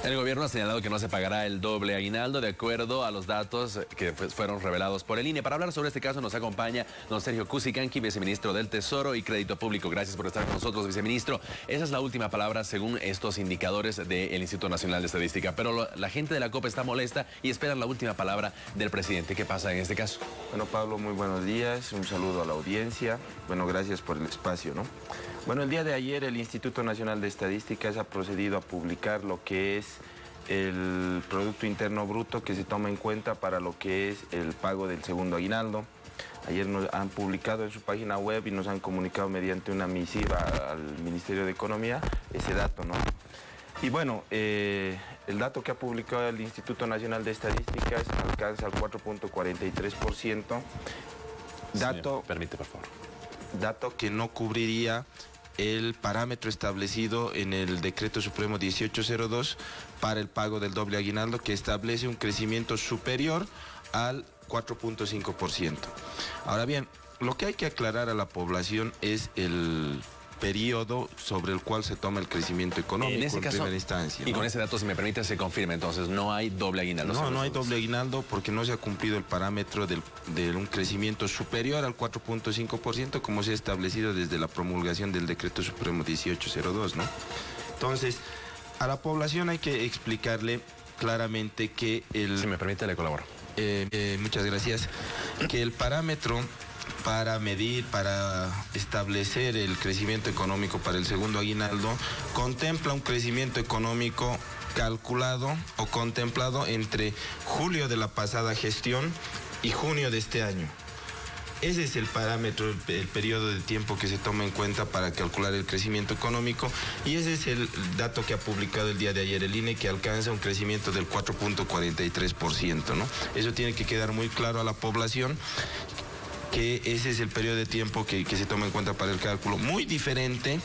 El gobierno ha señalado que no se pagará el doble aguinaldo de acuerdo a los datos que fueron revelados por el INE. Para hablar sobre este caso nos acompaña don Sergio Cusicanqui, viceministro del Tesoro y Crédito Público. Gracias por estar con nosotros, viceministro. Esa es la última palabra según estos indicadores del Instituto Nacional de Estadística. Pero la gente de la COP está molesta y esperan la última palabra del presidente. ¿Qué pasa en este caso? Bueno, Pablo, muy buenos días. Un saludo a la audiencia. Bueno, gracias por el espacio, ¿no? Bueno, el día de ayer el Instituto Nacional de Estadísticas ha procedido a publicar lo que es el Producto Interno Bruto que se toma en cuenta para lo que es el pago del segundo aguinaldo. Ayer nos han publicado en su página web y nos han comunicado mediante una misiva al Ministerio de Economía ese dato, ¿no? Y bueno, el dato que ha publicado el Instituto Nacional de Estadísticas alcanza el 4.43%. Dato, permite, por favor. Dato que no cubriría el parámetro establecido en el Decreto Supremo 1802 para el pago del doble aguinaldo, que establece un crecimiento superior al 4.5%. Ahora bien, lo que hay que aclarar a la población es el periodo sobre el cual se toma el crecimiento económico en primera instancia, ¿no? Y con ese dato, si me permite, se confirma entonces, no hay doble aguinaldo. No hay doble aguinaldo porque no se ha cumplido el parámetro de un crecimiento superior al 4.5%, como se ha establecido desde la promulgación del Decreto Supremo 1802, ¿no? Entonces, a la población hay que explicarle claramente que el... Si me permite, le colaboro. Muchas gracias. Que el parámetro para medir, para establecer el crecimiento económico para el segundo aguinaldo, contempla un crecimiento económico calculado o contemplado entre julio de la pasada gestión y junio de este año. Ese es el parámetro, el periodo de tiempo que se toma en cuenta para calcular el crecimiento económico, y ese es el dato que ha publicado el día de ayer el INE, que alcanza un crecimiento del 4.43%, ¿no? Eso tiene que quedar muy claro a la población, que ese es el periodo de tiempo que se toma en cuenta para el cálculo, muy diferente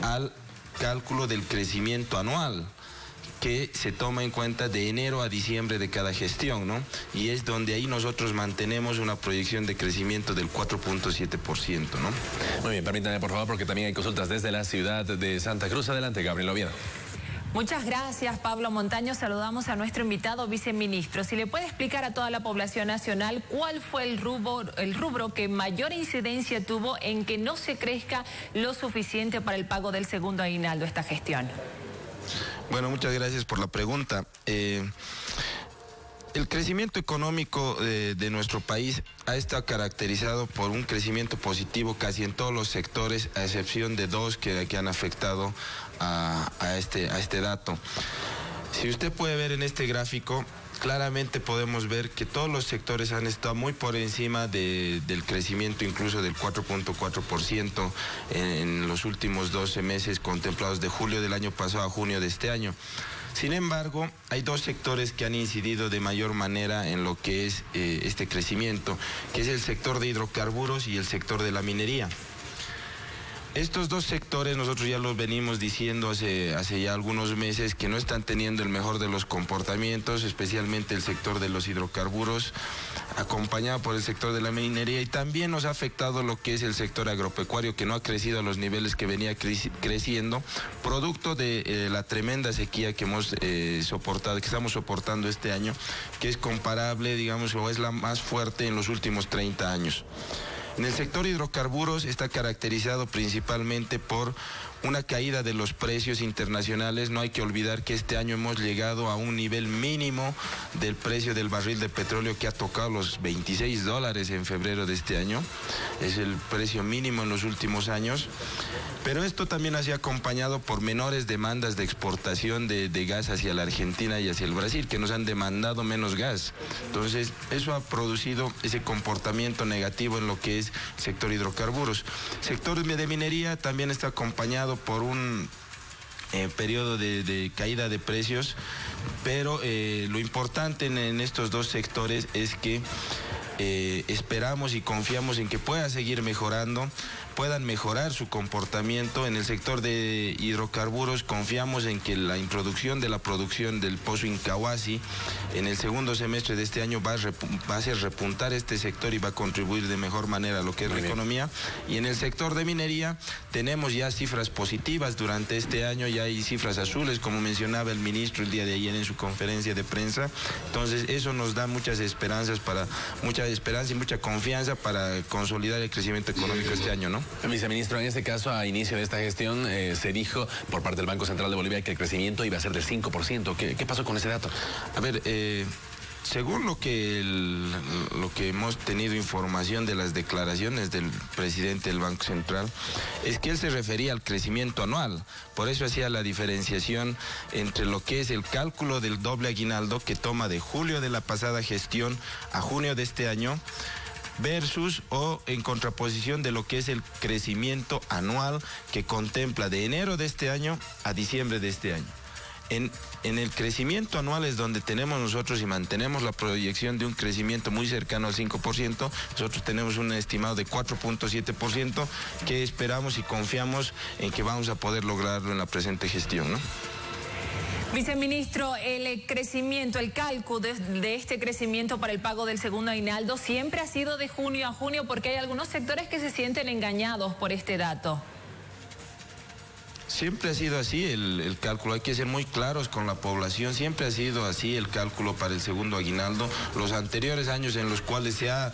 al cálculo del crecimiento anual, que se toma en cuenta de enero a diciembre de cada gestión, ¿no? Y es donde ahí nosotros mantenemos una proyección de crecimiento del 4.7%, ¿no? Muy bien, permítanme por favor, porque también hay consultas desde la ciudad de Santa Cruz. Adelante, Gabriel Oviedo. Muchas gracias, Pablo Montaño. Saludamos a nuestro invitado viceministro. Si le puede explicar a toda la población nacional cuál fue el rubro que mayor incidencia tuvo en que no se crezca lo suficiente para el pago del segundo aguinaldo esta gestión. Bueno, muchas gracias por la pregunta. El crecimiento económico de nuestro país ha estado caracterizado por un crecimiento positivo casi en todos los sectores, a excepción de dos que han afectado a este dato. Si usted puede ver en este gráfico, claramente podemos ver que todos los sectores han estado muy por encima del crecimiento, incluso del 4.4% en los últimos 12 meses contemplados, de julio del año pasado a junio de este año. Sin embargo, hay dos sectores que han incidido de mayor manera en lo que es este crecimiento, que es el sector de hidrocarburos y el sector de la minería. Estos dos sectores nosotros ya los venimos diciendo hace ya algunos meses que no están teniendo el mejor de los comportamientos, especialmente el sector de los hidrocarburos, acompañado por el sector de la minería, y también nos ha afectado lo que es el sector agropecuario, que no ha crecido a los niveles que venía creciendo, producto de la tremenda sequía que hemos soportado, que estamos soportando este año, que es comparable, digamos, o es la más fuerte en los últimos 30 años. En el sector hidrocarburos está caracterizado principalmente por una caída de los precios internacionales. No hay que olvidar que este año hemos llegado a un nivel mínimo del precio del barril de petróleo, que ha tocado los $26 en febrero de este año. Es el precio mínimo en los últimos años. Pero esto también ha sido acompañado por menores demandas de exportación de gas hacia la Argentina y hacia el Brasil, que nos han demandado menos gas. Entonces, eso ha producido ese comportamiento negativo en lo que es el sector hidrocarburos. El sector de minería también está acompañado por un periodo de caída de precios, pero lo importante en estos dos sectores es que esperamos y confiamos en que pueda seguir mejorando. puedan mejorar su comportamiento. En el sector de hidrocarburos confiamos en que la introducción de la producción del pozo Incahuasi en el segundo semestre de este año va a hacer repuntar este sector y va a contribuir de mejor manera a lo que es la economía. Y en el sector de minería tenemos ya cifras positivas durante este año, ya hay cifras azules, como mencionaba el ministro el día de ayer en su conferencia de prensa. Entonces eso nos da muchas esperanzas y mucha confianza para consolidar el crecimiento económico este año, ¿no? Viceministro, en este caso, a inicio de esta gestión, se dijo por parte del Banco Central de Bolivia que el crecimiento iba a ser del 5%. ¿Qué pasó con ese dato? A ver, según lo que hemos tenido información de las declaraciones del presidente del Banco Central, es que él se refería al crecimiento anual. Por eso hacía la diferenciación entre lo que es el cálculo del doble aguinaldo, que toma de julio de la pasada gestión a junio de este año, versus o en contraposición de lo que es el crecimiento anual, que contempla de enero de este año a diciembre de este año. En el crecimiento anual es donde tenemos nosotros y mantenemos la proyección de un crecimiento muy cercano al 5%. Nosotros tenemos un estimado de 4.7% que esperamos y confiamos en que vamos a poder lograrlo en la presente gestión, ¿no? Viceministro, el crecimiento, el cálculo de este crecimiento para el pago del segundo aguinaldo siempre ha sido de junio a junio, porque hay algunos sectores que se sienten engañados por este dato. Siempre ha sido así el cálculo, hay que ser muy claros con la población, siempre ha sido así el cálculo para el segundo aguinaldo. Los anteriores años en los cuales se ha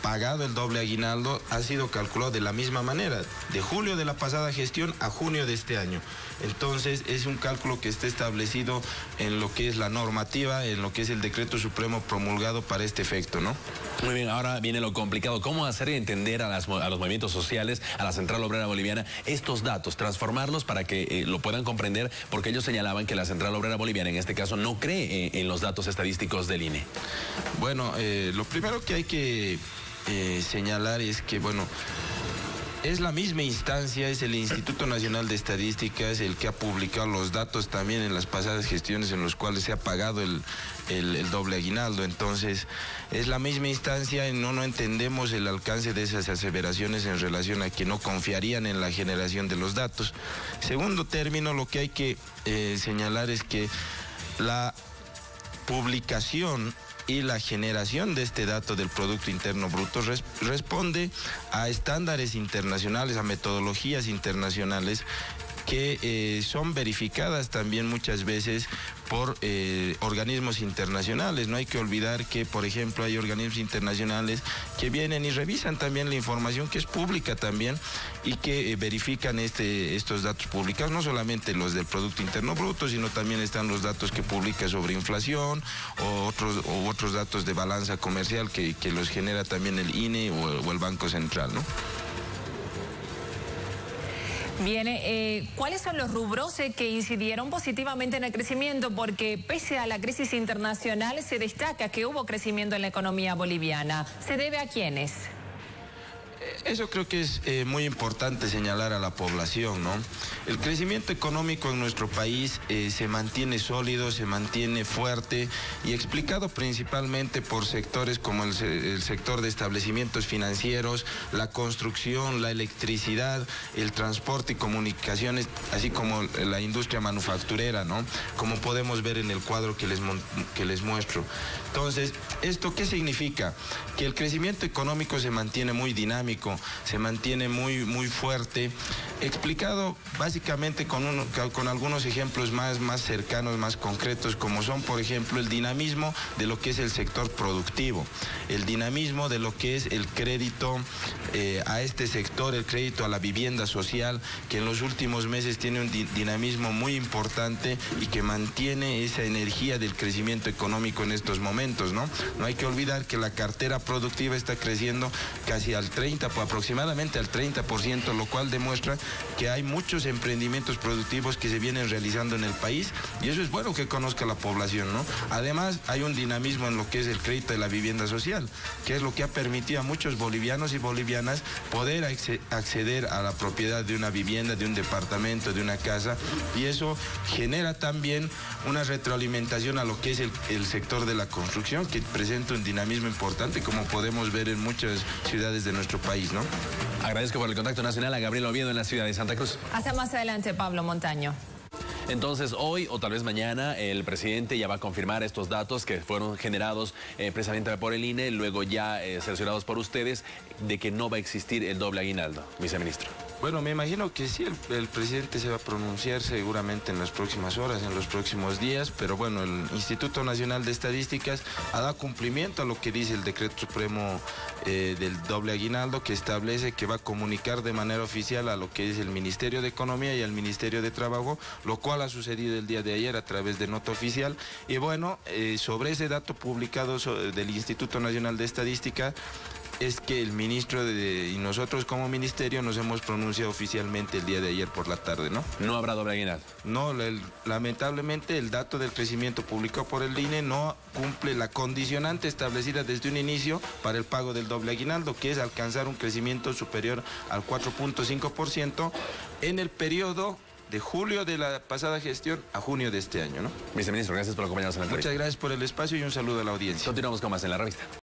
pagado el doble aguinaldo ha sido calculado de la misma manera, de julio de la pasada gestión a junio de este año. Entonces es un cálculo que está establecido en lo que es la normativa, en lo que es el decreto supremo promulgado para este efecto, ¿no? Muy bien, ahora viene lo complicado. ¿Cómo hacer entender a los movimientos sociales, a la Central Obrera Boliviana, estos datos, transformarlos para que lo puedan comprender? Porque ellos señalaban que la Central Obrera Boliviana, en este caso, no cree en los datos estadísticos del INE. Bueno, lo primero que hay que señalar es que, bueno, es la misma instancia, es el Instituto Nacional de Estadísticas el que ha publicado los datos también en las pasadas gestiones en los cuales se ha pagado el doble aguinaldo. Entonces, es la misma instancia y no entendemos el alcance de esas aseveraciones en relación a que no confiarían en la generación de los datos. Segundo término, lo que hay que señalar es que la publicación y la generación de este dato del Producto Interno Bruto responde a estándares internacionales, a metodologías internacionales que son verificadas también muchas veces por organismos internacionales. No hay que olvidar que, por ejemplo, hay organismos internacionales que vienen y revisan también la información que es pública también y que verifican estos datos publicados, no solamente los del Producto Interno Bruto, sino también están los datos que publica sobre inflación o otros datos de balanza comercial que los genera también el INE o el Banco Central, ¿no? Bien, ¿cuáles son los rubros que incidieron positivamente en el crecimiento? Porque pese a la crisis internacional se destaca que hubo crecimiento en la economía boliviana. ¿Se debe a quiénes? Eso creo que es muy importante señalar a la población, ¿no? El crecimiento económico en nuestro país se mantiene sólido, se mantiene fuerte y explicado principalmente por sectores como el sector de establecimientos financieros, la construcción, la electricidad, el transporte y comunicaciones, así como la industria manufacturera, ¿no? Como podemos ver en el cuadro que les muestro. Entonces, ¿esto qué significa? Que el crecimiento económico se mantiene muy dinámico, se mantiene muy fuerte, explicado básicamente con algunos ejemplos más cercanos, más concretos, como son, por ejemplo, el dinamismo de lo que es el sector productivo, el dinamismo de lo que es el crédito a este sector, el crédito a la vivienda social, que en los últimos meses tiene un dinamismo muy importante y que mantiene esa energía del crecimiento económico en estos momentos, ¿no? No hay que olvidar que la cartera productiva está creciendo casi aproximadamente al 30%, lo cual demuestra que hay muchos emprendimientos productivos que se vienen realizando en el país y eso es bueno que conozca la población, ¿no? Además, hay un dinamismo en lo que es el crédito de la vivienda social, que es lo que ha permitido a muchos bolivianos y bolivianas poder acceder a la propiedad de una vivienda, de un departamento, de una casa, y eso genera también una retroalimentación a lo que es el sector de la construcción, que presenta un dinamismo importante, como podemos ver en muchas ciudades de nuestro país. país, ¿no? Agradezco por el contacto nacional a Gabriel Oviedo en la ciudad de Santa Cruz. Hasta más adelante, Pablo Montaño. Entonces, hoy o tal vez mañana, el presidente ya va a confirmar estos datos que fueron generados precisamente por el INE, luego ya cerciorados por ustedes, de que no va a existir el doble aguinaldo, viceministro. Bueno, me imagino que sí, el presidente se va a pronunciar seguramente en las próximas horas, en los próximos días, pero bueno, el Instituto Nacional de Estadísticas ha dado cumplimiento a lo que dice el decreto supremo del doble aguinaldo, que establece que va a comunicar de manera oficial a lo que es el Ministerio de Economía y al Ministerio de Trabajo, lo cual ha sucedido el día de ayer a través de nota oficial. Y bueno, sobre ese dato publicado del Instituto Nacional de Estadística, es que el ministro y nosotros como ministerio nos hemos pronunciado oficialmente el día de ayer por la tarde, ¿no? No habrá doble aguinaldo. No, lamentablemente el dato del crecimiento publicado por el INE no cumple la condicionante establecida desde un inicio para el pago del doble aguinaldo, que es alcanzar un crecimiento superior al 4.5% en el periodo de julio de la pasada gestión a junio de este año, ¿no? Viceministro, gracias por acompañarnos en la entrevista. Muchas gracias por el espacio y un saludo a la audiencia. Continuamos con más en la revista.